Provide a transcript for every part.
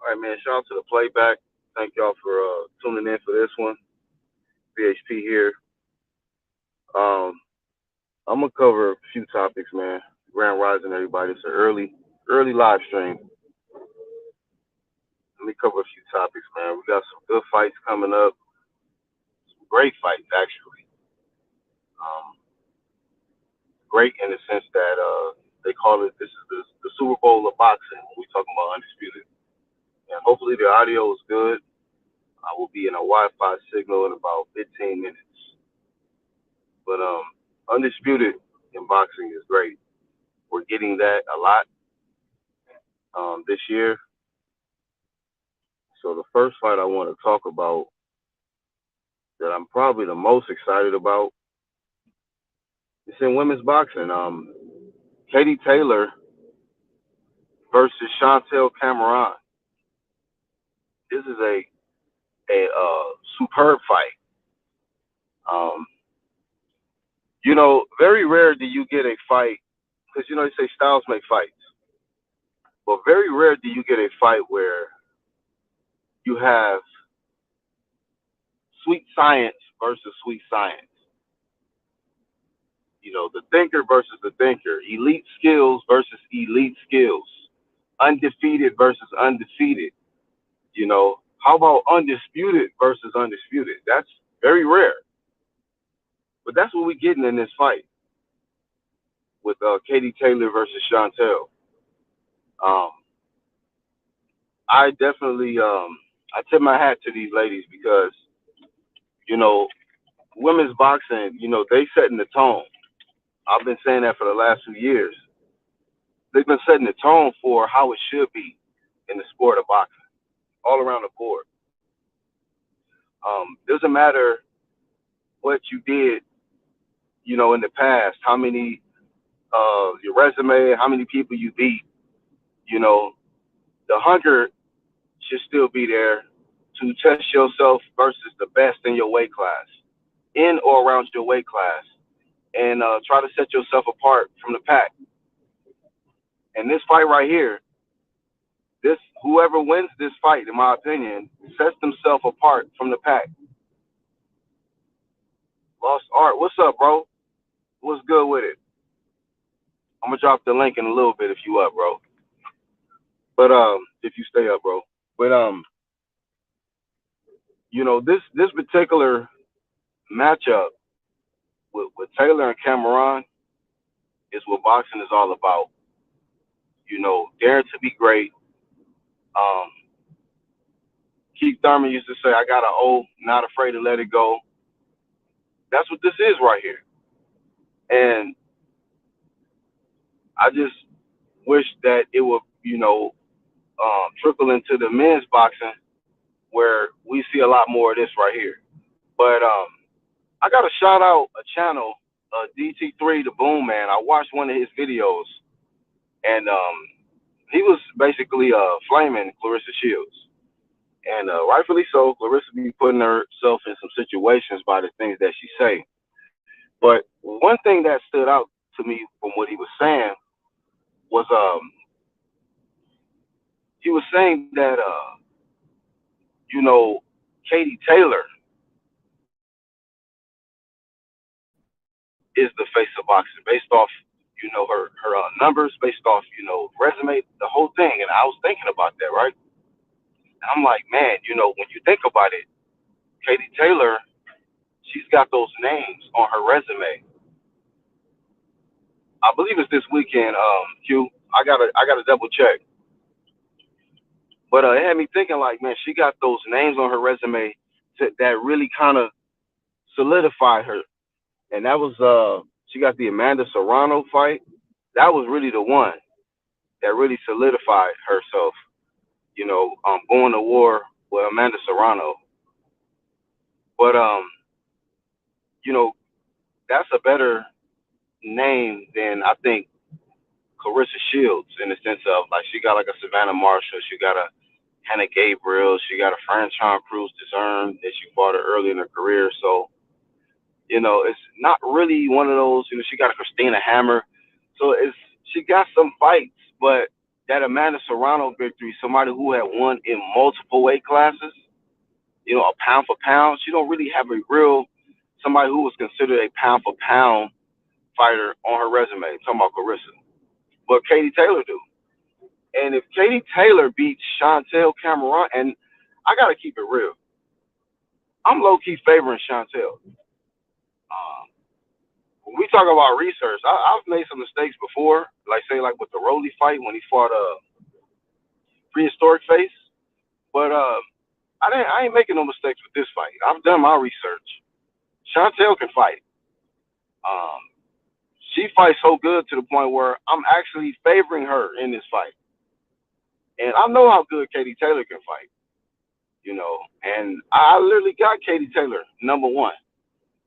All right, man. Shout out to the playback. Thank y'all for tuning in for this one. BHP here. Um, I'm gonna cover a few topics, man. Grand Rising, everybody. It's an early live stream. Let me cover a few topics, man. We got some good fights coming up. Some great fights, actually. Um, Great in the sense that they call it this is the Super Bowl of boxing when we talking about undisputed. And hopefully the audio is good. I will be in a Wi-Fi signal in about 15 minutes. But undisputed in boxing is great. We're getting that a lot this year. So the first fight I want to talk about that I'm probably the most excited about is in women's boxing. Katie Taylor versus Chantelle Cameron. This is a superb fight. Um, very rare do you get a fight because they say styles make fights, but very rare do you get a fight where you have sweet science versus sweet science. The thinker versus the thinker, elite skills versus elite skills, undefeated versus undefeated. How about undisputed versus undisputed? That's very rare, but that's what we're getting in this fight with Katie Taylor versus Chantel. Um, I definitely I tip my hat to these ladies because you know women's boxing, they setting the tone. I've been saying that for the last 2 years. They've been setting the tone for how it should be in the sport of boxing, all around the board. Doesn't matter what you did, in the past, how many your resume, how many people you beat. The hunger should still be there to test yourself versus the best in your weight class, in or around your weight class, and try to set yourself apart from the pack. And this fight right here, this whoever wins this fight, in my opinion, sets themselves apart from the pack. Lost Art, what's up, bro? What's good with it? I'm gonna drop the link in a little bit if you up, bro. But if you stay up, bro. But this particular matchup with Taylor and Cameron is what boxing is all about. Daring to be great. Um, Keith Thurman used to say, "I got an O, not afraid to let it go." That's what this is right here. And I just wish that it would, trickle into the men's boxing where we see a lot more of this right here. But I got to shout out a channel, DT3, the Boom Man. I watched one of his videos, and he was basically flaming Clarissa Shields. And rightfully so, Clarissa be putting herself in some situations by the things that she say. But one thing that stood out to me from what he was saying was he was saying that you know Katie Taylor is the face of boxing based off her numbers, based off resume, the whole thing. And I was thinking about that, right? And I'm like, man, when you think about it, Katie Taylor, she's got those names on her resume. I believe it's this weekend, Q. I gotta double check. But it had me thinking like, man, she got those names on her resume that really kind of solidified her. And that was she got the Amanda Serrano fight. That was really the one that really solidified herself. Going to war with Amanda Serrano. But you know, that's a better name than I think Clarissa Shields in the sense of like she got like a Savannah Marshall, she got a Hannah Gabriel, she got a Franchon Cruz Discern that she fought her early in her career. So, it's not really one of those, she got a Christina Hammer. So she got some fights, but that Amanda Serrano victory, somebody who had won in multiple weight classes, a pound for pound, she don't really have a real somebody who was considered a pound for pound fighter on her resume. I'm talking about Carissa, but Katie Taylor do. And if Katie Taylor beats Chantelle Cameron, and I gotta keep it real, I'm low key favoring Chantelle. When we talk about research, I've made some mistakes before, like with the Rolly fight when he fought prehistoric face, but I ain't making no mistakes with this fight. I've done my research. Chantelle can fight. Um, she fights so good to the point where I'm actually favoring her in this fight. And I know how good Katie Taylor can fight, and I literally got Katie Taylor #1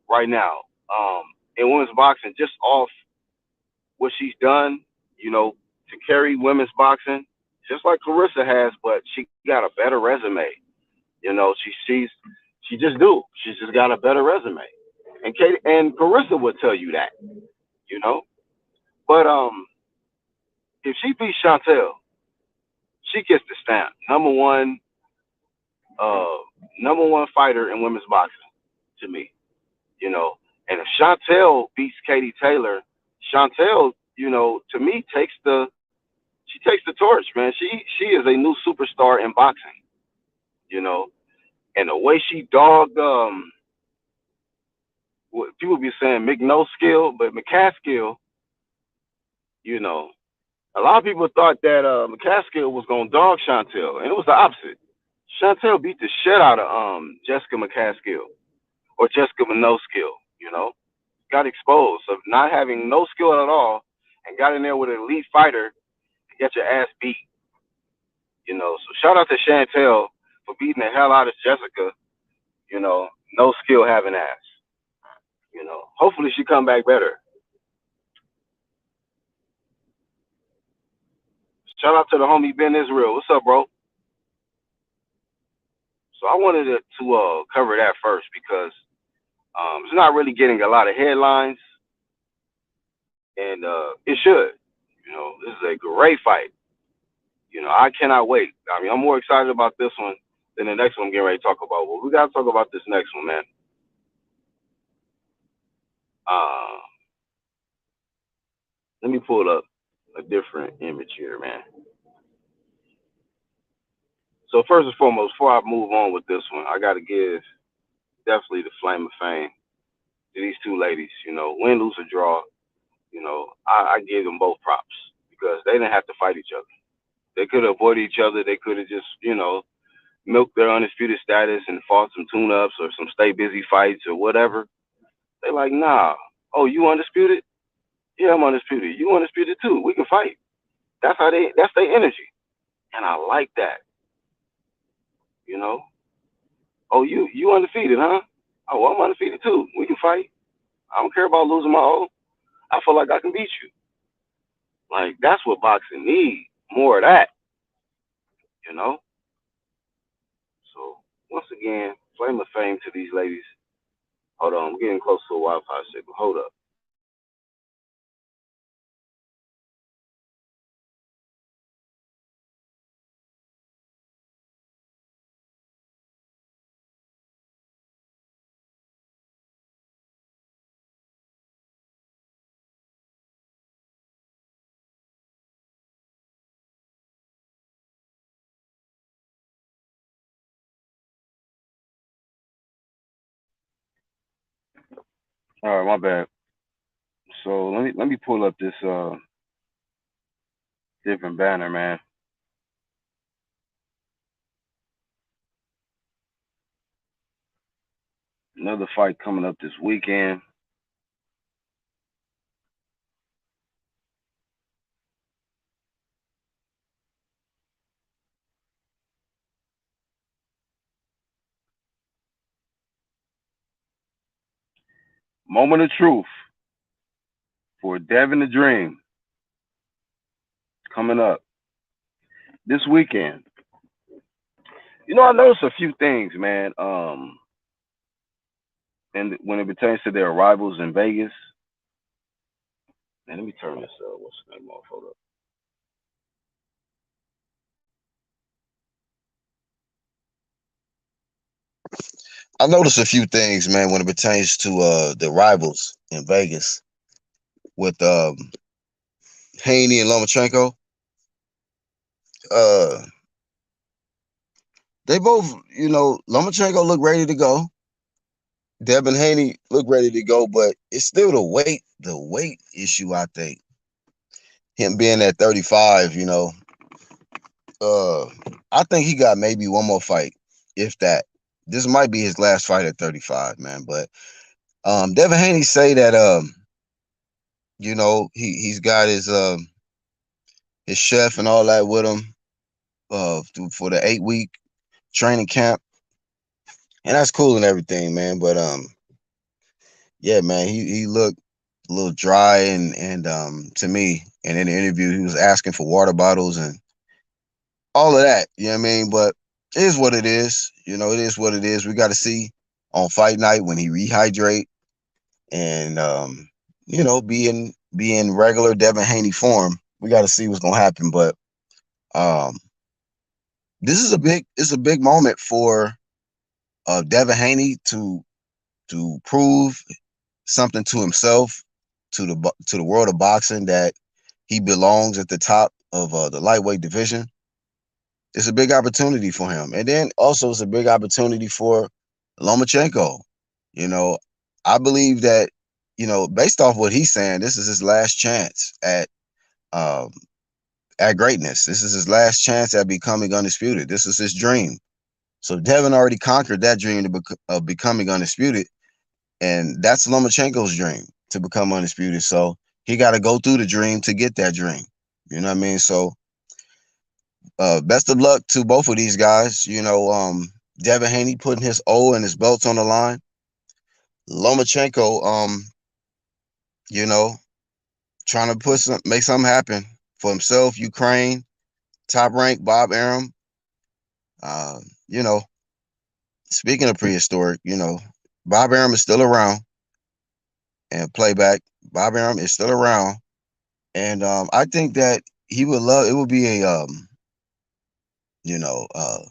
right now in women's boxing, just off what she's done, to carry women's boxing, just like Carissa has, but she got a better resume. She just do. She's just got a better resume, and Katie and Carissa would tell you that, you know. But if she beats Chantel, she gets the stamp uh, #1 fighter in women's boxing to me, you know. And if Chantel beats Katie Taylor, Chantel, to me takes the torch, man. She is a new superstar in boxing, you know. And the way she dogged what people be saying McNoskill, but McCaskill, you know. A lot of people thought that McCaskill was gonna dog Chantel, and it was the opposite. Chantel beat the shit out of Jessica McCaskill or Jessica McNoskill, got exposed of not having no skill at all and got in there with an elite fighter and get your ass beat. So shout out to Chantel for beating the hell out of Jessica, no skill having ass. Hopefully she come back better. Shout out to the homie Ben Israel. What's up, bro? So I wanted to cover that first because it's not really getting a lot of headlines, and it should. This is a great fight. I cannot wait. I mean, I'm more excited about this one than the next one I'm getting ready to talk about. Well, we got to talk about this next one, man. Uh, Let me pull up a different image here, man. So first and foremost, before I move on with this one, I got to give definitely the flame of fame to these two ladies. Win, lose, or draw. I give them both props because they didn't have to fight each other. They could have avoided each other. They could have just, milked their undisputed status and fought some tune-ups or some stay busy fights or whatever. They like, nah. Oh, you undisputed? Yeah, I'm undisputed. You undisputed too. We can fight. That's their energy. And I like that, you know. Oh, you undefeated, huh? Oh, well, I'm undefeated too. We can fight. I don't care about losing my O. I feel like I can beat you. Like that's what boxing needs. More of that, you know. So once again, flame of fame to these ladies. Hold on, I'm getting close to a Wi-Fi signal. Hold up. All right, my bad. So let me pull up this different banner, man. Another fight coming up this weekend. Moment of truth for Devin the Dream coming up this weekend. I noticed a few things, man. And when it pertains to their arrivals in Vegas, man, let me turn this up. What's the name off? Hold up. I noticed a few things, man, when it pertains to the rivals in Vegas with Haney and Lomachenko. Uh, they both, Lomachenko looked ready to go. Devin Haney looked ready to go, but it's still the weight issue. I think him being at 35, uh, I think he got maybe one more fight, if that. This might be his last fight at 35, man. But Devin Haney say that he's got his chef and all that with him for the 8 week training camp, and that's cool and everything, man. But yeah, man, he looked a little dry and to me, and in the interview he was asking for water bottles and all of that. You know what I mean? But it is what it is. It is what it is. We got to see on fight night when he rehydrate and be in regular Devin Haney form. We got to see what's gonna happen. But um, this is a big moment for Devin Haney to prove something to himself, to the world of boxing, that he belongs at the top of the lightweight division. It's a big opportunity for him, and then also it's a big opportunity for Lomachenko. You know, I believe that based off what he's saying, this is his last chance um, at greatness. This is his last chance at becoming undisputed. This is his dream. So Devin already conquered that dream of becoming undisputed, and that's Lomachenko's dream, to become undisputed. So he got to go through the dream to get that dream. You know what I mean? So best of luck to both of these guys. Devin Haney putting his O and his belts on the line. Lomachenko, you know, trying to make something happen for himself. Ukraine, top rank, Bob Arum. Uh, you know, Speaking of prehistoric, Bob Arum is still around, and playback. Bob Arum is still around, and I think that he would love. It would be you know, uh,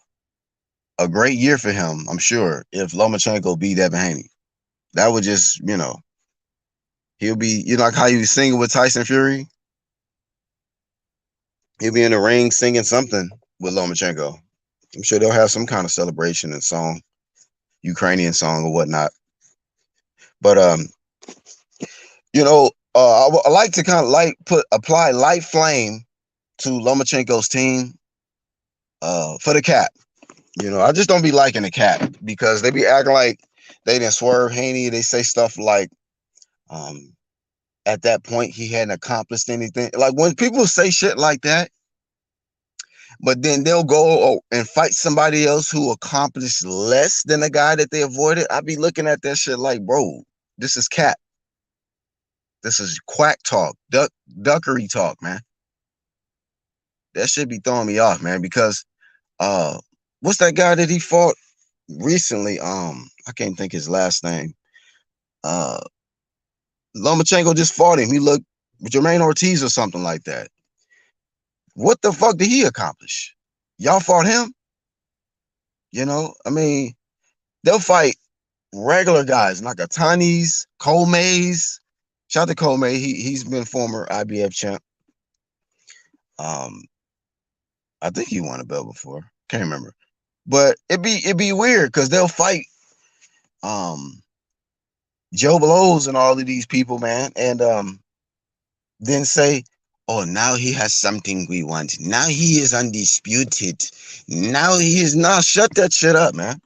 a great year for him. I'm sure if Lomachenko beat Devin Haney, that would just, he'll be, like how he was singing with Tyson Fury. He'll be in the ring singing something with Lomachenko. I'm sure they'll have some kind of celebration and song, Ukrainian song or whatnot. But I like to kind of apply light flame to Lomachenko's team for the cap. I just don't be liking the cap because they be acting like they didn't swerve Haney. They say stuff like, um, at that point he hadn't accomplished anything. Like when people say shit like that, but then they'll go and fight somebody else who accomplished less than the guy that they avoided. I be looking at that shit like, bro, this is cap. This is quack talk, duckery talk, man. That should be throwing me off, man. Because uh, what's that guy that he fought recently? I can't think his last name. Uh, Lomachenko just fought him. He looked Jermaine Ortiz or something like that. What the fuck did he accomplish? Y'all fought him? I mean, they'll fight regular guys, Nakatanis, Cole Mays. Shout out to Cole May. He's been former IBF champ. Um, I think he won a belt before. Can't remember. But it'd be weird because they'll fight um Joe Blows and all of these people, man, and then say, "Oh, now he has something we want. Now he is undisputed. Now he is not." Shut that shit up, man.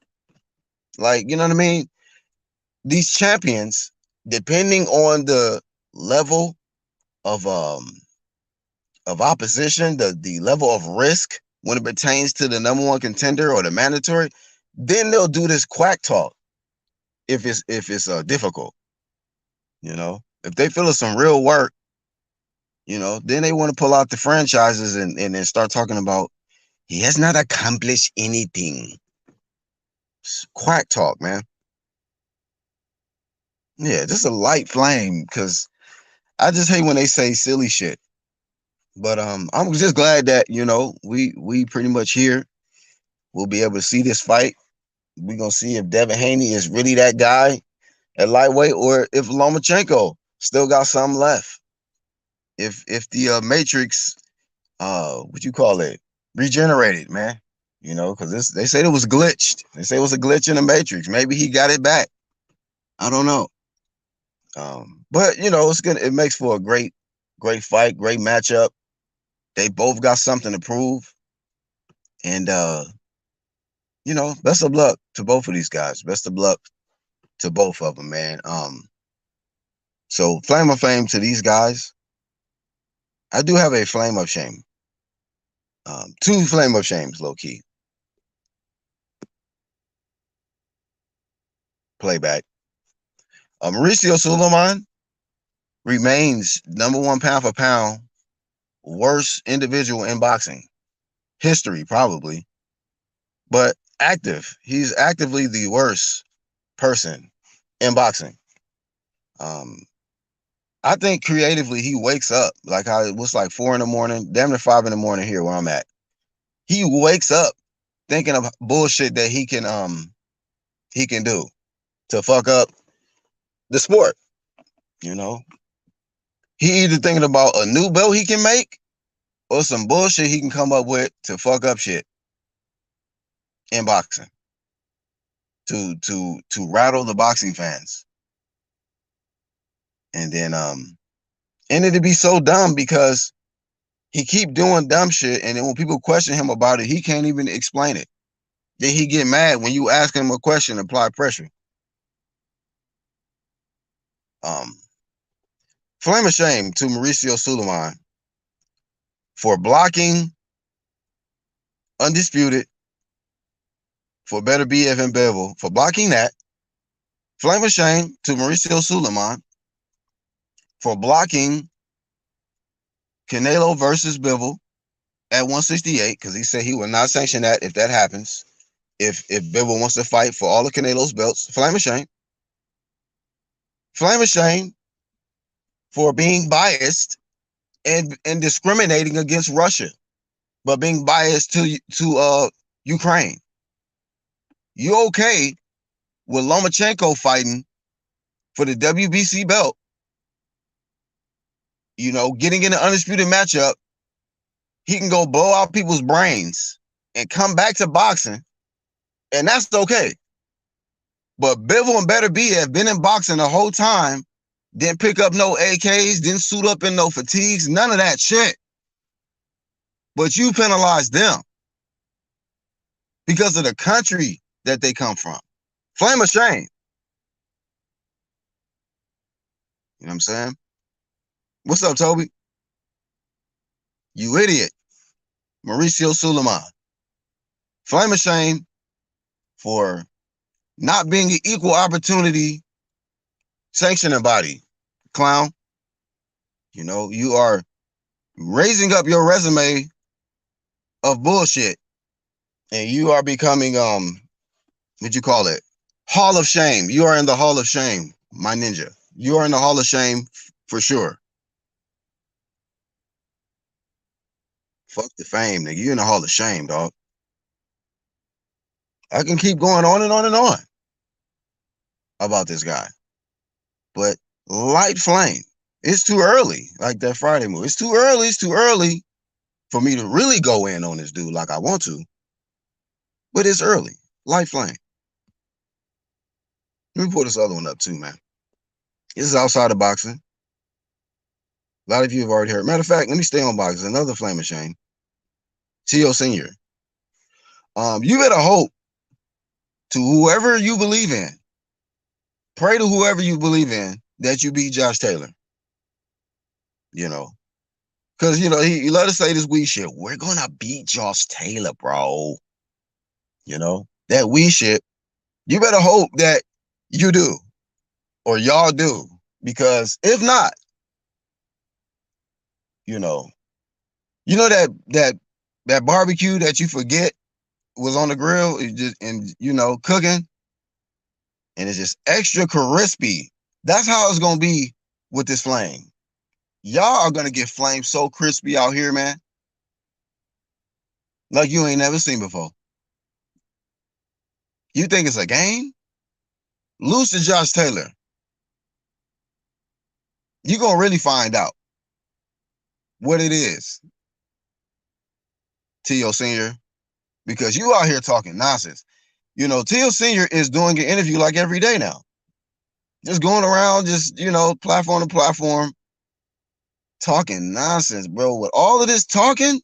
Like, you know what I mean? These champions, depending on the level of opposition, the level of risk when it pertains to the number one contender or the mandatory, then they'll do this quack talk if it's difficult. If they feel it's some real work, then they want to pull out the franchises and then start talking about he has not accomplished anything. It's quack talk, man. Yeah, just a light flame because I just hate when they say silly shit. But I'm just glad that we pretty much here. We'll be able to see this fight. We're gonna see if Devin Haney is really that guy at lightweight, or if Lomachenko still got something left. If the Matrix, what you call it, regenerated, man. Because they said it was glitched. They say it was a glitch in the Matrix. Maybe he got it back. I don't know. But it's good. It makes for a great fight, great matchup. They both got something to prove, and best of luck to both of these guys. Best of luck to both of them, man. So flame of fame to these guys. I do have a flame of shame. Two flame of shames, low key. Playback. Mauricio Suleiman remains #1 pound for pound worst individual in boxing history, probably, but active. He's actively the worst person in boxing. I think creatively he wakes up like how it was like 4 in the morning, damn near 5 in the morning here where I'm at. He wakes up thinking of bullshit that he can do to fuck up the sport. He either thinking about a new belt he can make or some bullshit he can come up with to fuck up shit in boxing. To rattle the boxing fans. And then and it'd be so dumb because he keep doing dumb shit, and then when people question him about it, he can't even explain it. Then he get mad when you ask him a question, apply pressure. Flame of shame to Mauricio Suleiman for blocking Undisputed for Better BF and Bevel, for blocking that. Flame of shame to Mauricio Suleiman for blocking Canelo versus Bivol at 168, because he said he will not sanction that if that happens. If Bivol wants to fight for all of Canelo's belts, flame of shame. Flame of shame for being biased and discriminating against Russia, but being biased to Ukraine. You okay with Lomachenko fighting for the WBC belt? Getting in an undisputed matchup, he can go blow out people's brains and come back to boxing, and that's okay. But Bivol and Better B have been in boxing the whole time, didn't pick up no AKs, didn't suit up in no fatigues, none of that shit. But you penalized them because of the country that they come from. Flame of shame. You know what I'm saying? What's up, Toby? You idiot. Mauricio Suleiman. Flame of shame for not being an equal opportunity sanctioning body. Clown. You are raising up your resume of bullshit, and you are becoming what you call it? Hall of Shame. You are in the Hall of Shame, my ninja. You are in the Hall of Shame for sure. Fuck the fame, nigga. You in the Hall of Shame, dog. I can keep going on and on and on about this guy. But light flame. It's too early, like that Friday move. It's too early. It's too early for me to really go in on this dude like I want to. But it's early. Light flame. Let me pull this other one up too, man. This is outside of boxing. A lot of you have already heard. Matter of fact, let me stay on boxing. Another flame of shame. T.O. Senior. You better hope to whoever you believe in. Pray to whoever you believe in that you beat Josh Taylor. Because, he let us say this weed shit. We're going to beat Josh Taylor, bro. That weed shit. You better hope that you do or y'all do. Because if not, that barbecue that you forget was on the grill cooking, and it's just extra crispy. That's how it's gonna be with this flame. Y'all are gonna get flame so crispy out here, man, like you ain't never seen before. You think it's a game? Lose to Josh Taylor. You're gonna really find out what it is, T.O. Senior, because you out here talking nonsense. You know, T.O. Senior is doing an interview like every day now. Just going around, just, platform to platform, talking nonsense, bro. With all of this talking,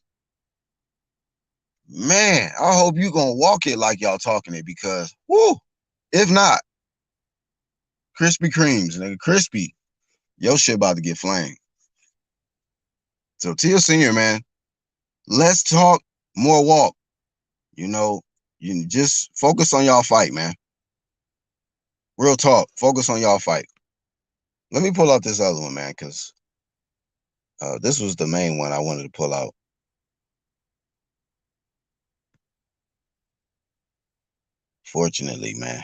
man, I hope you gonna walk it like y'all talking it, because whoo, if not, Krispy Kremes, nigga, crispy, your shit about to get flamed. So T.O. Senior, man, let's talk, more walk. You just focus on y'all fight, man. Real talk, focus on y'all fight. Let me pull out this other one, man, because this was the main one I wanted to pull out. Fortunately, man.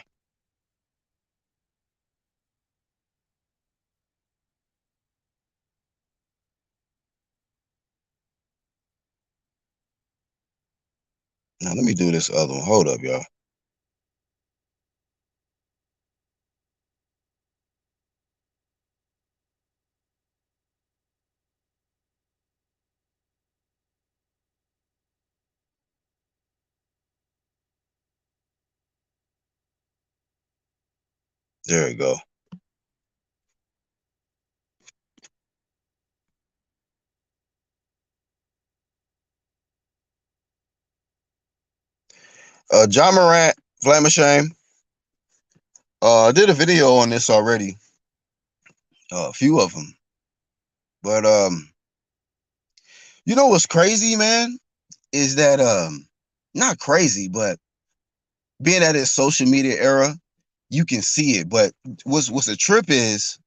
Now let me do this other one. Hold up, y'all. There we go. John Morant, Flame of Shame. I did a video on this already. A few of them. But you know what's crazy, man? Is that not crazy, but being at this social media era, you can see it. But what's the trip is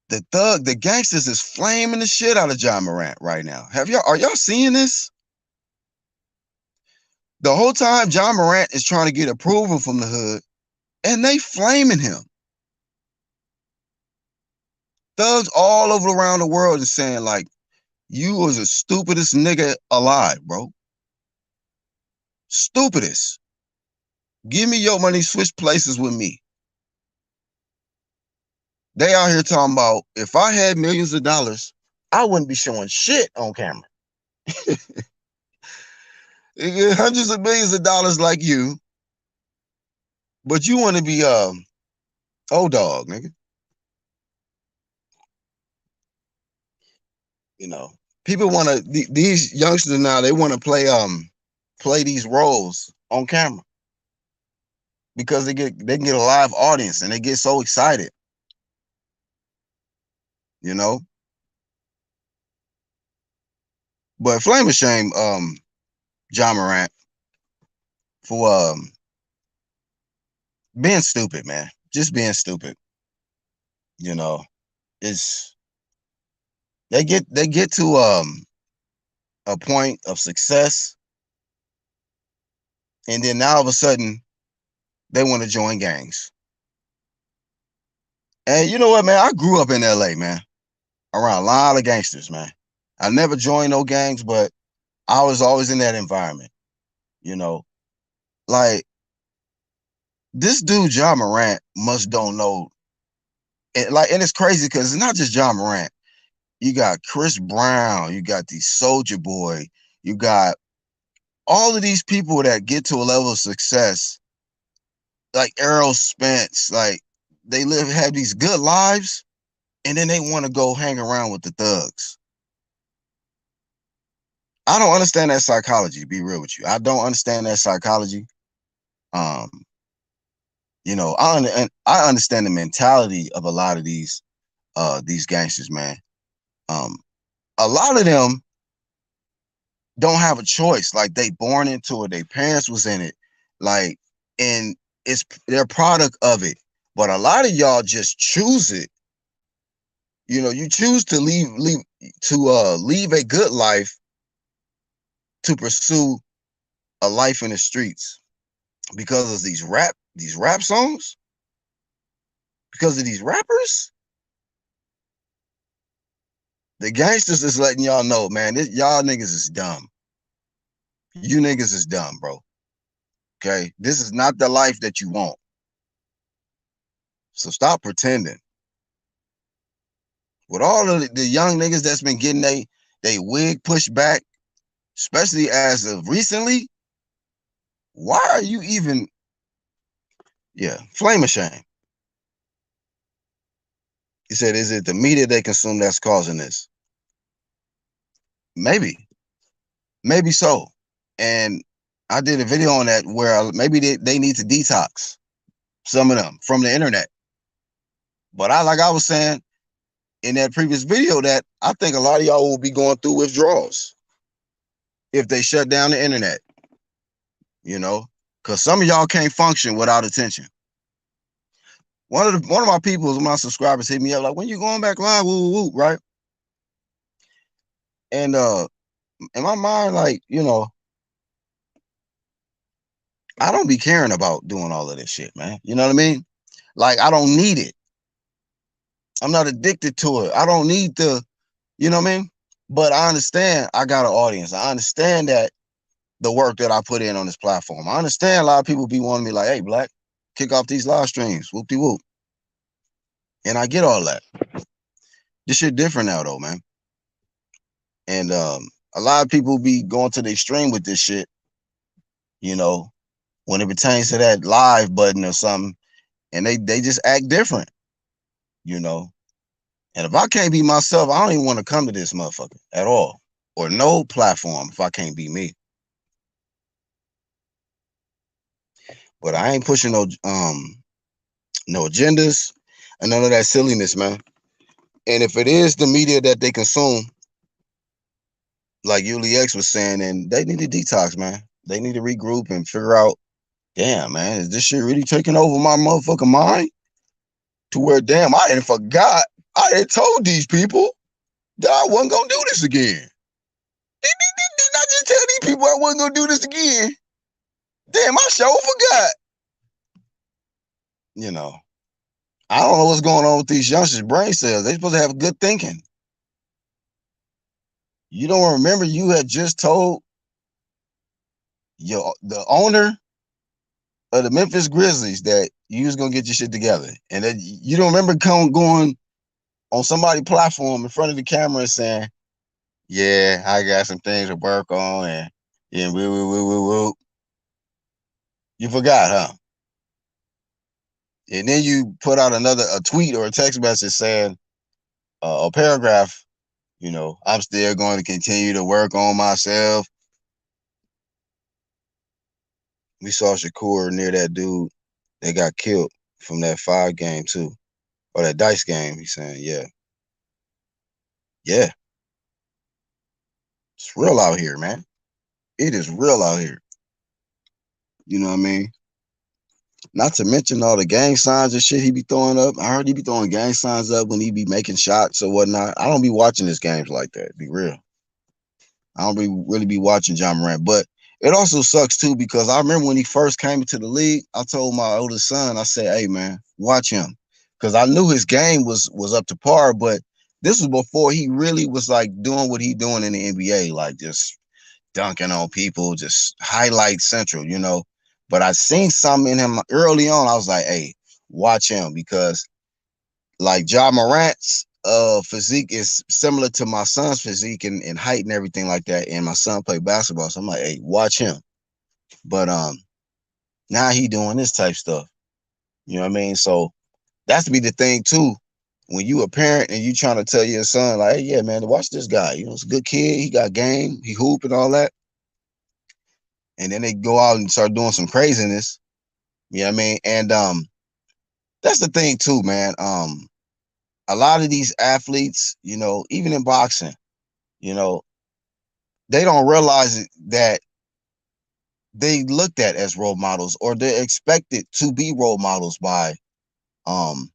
the gangsters is flaming the shit out of John Morant right now. Are y'all seeing this? The whole time John Morant is trying to get approval from the hood, and they flaming him. Thugs all over around the world is saying, like, you was the stupidest nigga alive, bro. Stupidest. Give me your money, switch places with me. They out here talking about, if I had millions of dollars, I wouldn't be showing shit on camera. Hundreds of millions of dollars like you, but you want to be old dog, nigga. You know, people want to these youngsters now, they want to play these roles on camera because they can get a live audience and they get so excited. You know, but Flame of Shame, John Morant, for being stupid, man. Just being stupid. You know, it's they get to a point of success, and then now all of a sudden they want to join gangs. And you know what, man? I grew up in LA, man, around a lot of gangsters, man. I never joined no gangs, but I was always in that environment. You know, like this dude, John Morant, must don't know. And it's crazy because it's not just John Morant. You got Chris Brown, you got the Soldier Boy, you got all of these people that get to a level of success, like Errol Spence, like they have these good lives, and then they want to go hang around with the thugs. I don't understand that psychology, to be real with you. I don't understand that psychology. Um, I understand the mentality of a lot of these gangsters, man. Um, a lot of them don't have a choice. Like they born into it, their parents was in it, like, and it's their product of it. But a lot of y'all just choose it. You know, you choose to leave a good life to pursue a life in the streets because of these rap songs, because of these rappers. The gangsters is letting y'all know, man, y'all niggas is dumb. You niggas is dumb, bro. Okay, this is not the life that you want. So stop pretending. With all of the young niggas that's been getting they wig pushed back, especially as of recently, why are you even? Yeah, flame of shame. He said, "Is it the media they consume that's causing this?" Maybe, maybe so. And I did a video on that where maybe they need to detox some of them from the internet. But like I was saying in that previous video, that I think a lot of y'all will be going through withdrawals if they shut down the internet. You know, because some of y'all can't function without attention. One of my people, my subscribers, hit me up like, "When you going back live?" Woo, woo, woo, right? And in my mind, like, I don't be caring about doing all of this shit, man. You know what I mean? Like, I don't need it. I'm not addicted to it. I don't need you know what I mean? But I understand I got an audience. I understand that the work that I put in on this platform. I understand a lot of people be wanting me like, "Hey, Black, kick off these live streams, whoop-de-whoop." And I get all that. This shit different now though, man. And a lot of people be going to the extreme with this shit, you know, when it pertains to that live button or something, and they just act different, you know. And if I can't be myself, I don't even want to come to this motherfucker at all. Or no platform if I can't be me. But I ain't pushing no agendas and none of that silliness, man. And if it is the media that they consume, like Yuli X was saying, then they need to detox, man. They need to regroup and figure out, damn, man, is this shit really taking over my motherfucking mind? To where, damn, I had forgot. I had told these people that I wasn't gonna do this again. Didn't I just tell these people I wasn't gonna do this again? Damn, I sure forgot. You know, I don't know what's going on with these youngsters' brain cells. They supposed to have good thinking. You don't remember you had just told the owner of the Memphis Grizzlies that you was gonna get your shit together, and that you don't remember going on somebody's platform in front of the camera and saying, "Yeah, I got some things to work on," and yeah, woo. You forgot, huh? And then you put out a tweet or a text message saying a paragraph. I'm still going to continue to work on myself. We saw Shakur near that dude that got killed from that 5 game too, or that dice game. He's saying, yeah, it's real out here, man. It is real out here. You know what I mean? Not to mention all the gang signs and shit he be throwing up. I heard he be throwing gang signs up when he be making shots or whatnot. I don't be watching his games like that. Be real. I don't really be watching John Morant, but it also sucks too because I remember when he first came into the league, I told my oldest son, I said, "Hey man, watch him," because I knew his game was up to par, but this was before he really was like doing what he doing in the NBA, like just dunking on people, just highlight central. But I seen something in him early on. I was like, "Hey, watch him," because like John Morant's physique is similar to my son's physique and height and everything like that. And my son played basketball, so I'm like, "Hey, watch him." But now he doing this type stuff. You know what I mean? So that's to be the thing too. When you a parent and you trying to tell your son, like, "Hey, yeah, man, watch this guy. It's a good kid. He got game. He hoop and all that." And then they go out and start doing some craziness. You know what I mean? And that's the thing too, man. A lot of these athletes, even in boxing, you know, they don't realize that they looked at as role models or they're expected to be role models by um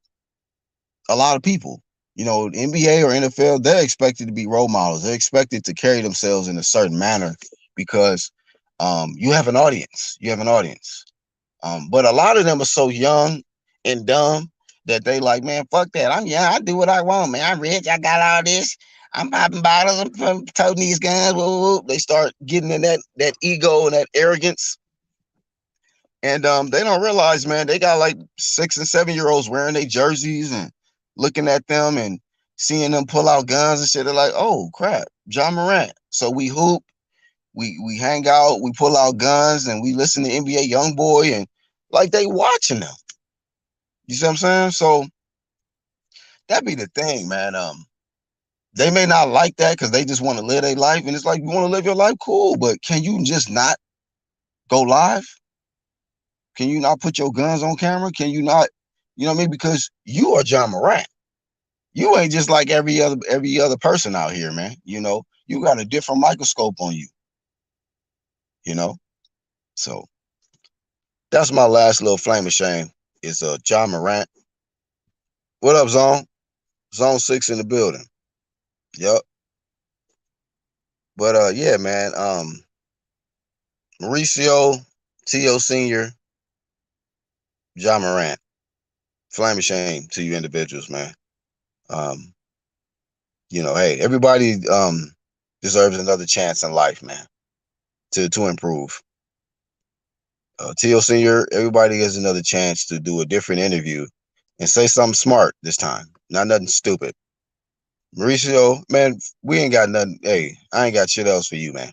a lot of people. NBA or NFL, they're expected to be role models. They're expected to carry themselves in a certain manner because you have an audience. You have an audience. But a lot of them are so young and dumb that they like, "Man, fuck that. I'm young. I do what I want, man. I'm rich. I got all this. I'm popping bottles. I'm toting these guns." Woo, woo. They start getting in that ego and that arrogance. And they don't realize, man, they got like 6 and 7 year olds wearing their jerseys and looking at them and seeing them pull out guns and shit. They're like, oh crap, John Morant. So we hoop, we hang out, we pull out guns, and we listen to NBA YoungBoy, and like they watching them. You see what I'm saying? So that be the thing, man. They may not like that because they just want to live their life, and it's like, you want to live your life, cool, but can you just not go live? Can you not put your guns on camera? Can you not, you know what I mean? Because you are John Morant. You ain't just like every other person out here, man. You know, you got a different microscope on you, you know? So that's my last little flame of shame is John Morant. What up, Zone? Zone 6 in the building. Yup. But yeah, man. Mauricio, T.O. Senior, John Morant. Flame of shame to you individuals, man. Um, hey, everybody deserves another chance in life, man, to improve. T.O. Senior, everybody has another chance to do a different interview and say something smart this time, not nothing stupid. Mauricio, man, we ain't got nothing. Hey, I ain't got shit else for you, man,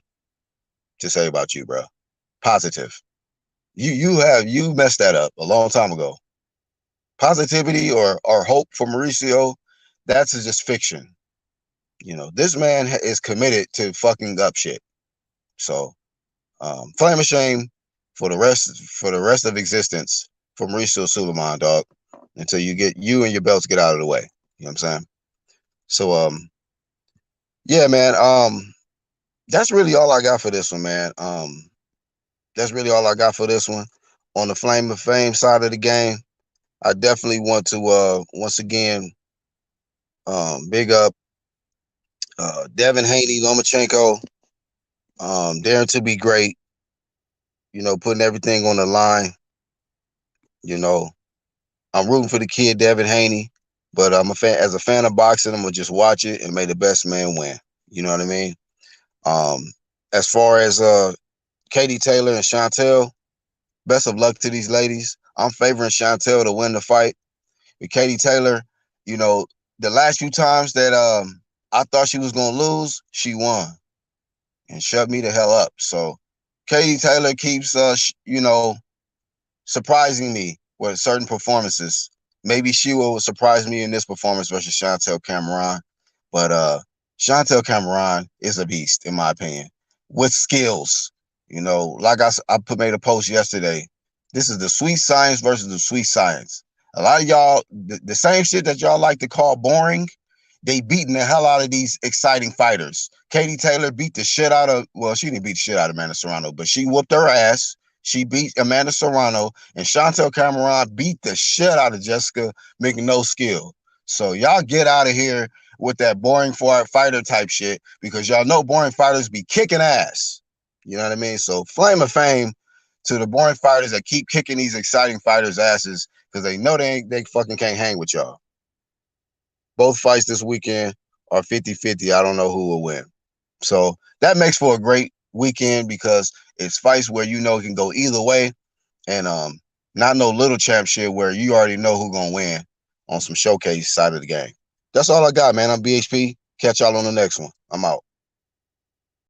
to say about you, bro. Positive. You messed that up a long time ago. Positivity or hope for Mauricio, that's just fiction. This man is committed to fucking up shit. So, flame of shame for the rest of existence for Mauricio Suilaman, dog, until you and your belts get out of the way. You know what I'm saying? So, yeah, man. That's really all I got for this one, man. That's really all I got for this one. On the Flame of Fame side of the game, I definitely want to once again big up Devin Haney, Lomachenko, daring to be great. Putting everything on the line. You know, I'm rooting for the kid Devin Haney, but I'm a fan. As a fan of boxing, I'm gonna just watch it and may the best man win. You know what I mean? Um, as far as Katie Taylor and Chantelle, best of luck to these ladies. I'm favoring Chantelle to win the fight. With Katie Taylor, you know, the last few times that I thought she was gonna lose, she won and shut me the hell up. So Katie Taylor keeps surprising me with certain performances. Maybe she will surprise me in this performance versus Chantelle Cameron. But Chantelle Cameron is a beast, in my opinion, with skills. Like made a post yesterday. This is the sweet science versus the sweet science. A lot of y'all, the same shit that y'all like to call boring, they beating the hell out of these exciting fighters. Katie Taylor beat the shit out of, well, she didn't beat the shit out of Amanda Serrano, but she whooped her ass. She beat Amanda Serrano, and Chantelle Cameron beat the shit out of Jessica making no skill. So y'all get out of here with that boring fighter type shit because y'all know boring fighters be kicking ass. You know what I mean? So flame of fame to the boring fighters that keep kicking these exciting fighters' asses because they know they fucking can't hang with y'all. Both fights this weekend are 50-50. I don't know who will win. So that makes for a great weekend because it's fights where it can go either way, and not no little champ shit where you already know who gonna win on some showcase side of the game. That's all I got, man. I'm BHP. Catch y'all on the next one. I'm out.